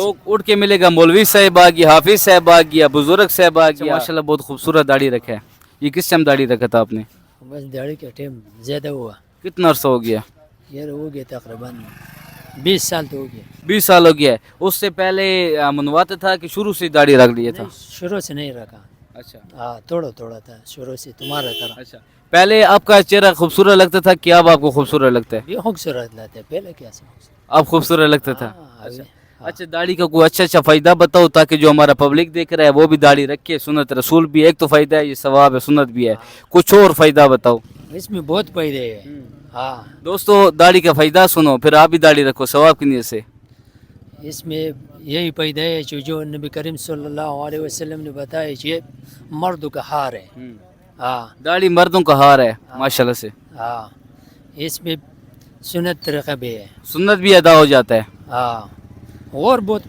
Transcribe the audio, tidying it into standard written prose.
लोग उठ के मिलेगा मौलवी साहब आ गया, हाफिज साहब आ गया, बुजुर्ग साहब आ गया। माशाल्लाह बहुत खूबसूरत दाढ़ी रखा है। ये किस टाइम दाढ़ी रखा था आपने? बस दाढ़ी का टाइम ज़्यादा हुआ कितना अरसा हो गया? यार, हो गया तकरीबन 20 साल तो हो गया। 20 साल हो गया है। उससे पहले मनवाता था कि शुरू से दाढ़ी रख लिया था? नहीं, शुरू से नहीं रखा। अच्छा हाँ, थोड़ा थोड़ा था शुरू से, तुम्हारा तरह। अच्छा। पहले आपका चेहरा खूबसूरत लगता था कि अब आपको खूबसूरत लगता है? भी खूबसूरत लगता है, पहले क्या से अब खूबसूरत लगता था? हाँ, अभी- हाँ। अच्छा, दाढ़ी का कोई अच्छा फायदा बताओ ताकि जो हमारा पब्लिक देख रहा है वो भी दाढ़ी रखे। सुन्नत रसूल भी एक तो फायदा है, ये सवाब है, सुन्नत भी है। कुछ और फायदा बताओ। इसमें बहुत फायदे है। हाँ, दोस्तों दाढ़ी का फायदा सुनो, फिर आप भी दाढ़ी रखो सवाब की नीयत से। इसमें यही फायदा है जो नबी करीम सल्लल्लाहु अलैहि वसल्लम ने बताया, ये मर्द का हार है। हाँ दाढ़ी मर्दों का हार है माशाल्लाह से। हाँ, इसमें सुन्नत तरीका भी है। सुन्नत भी अदा हो जाता है। हाँ, और बहुत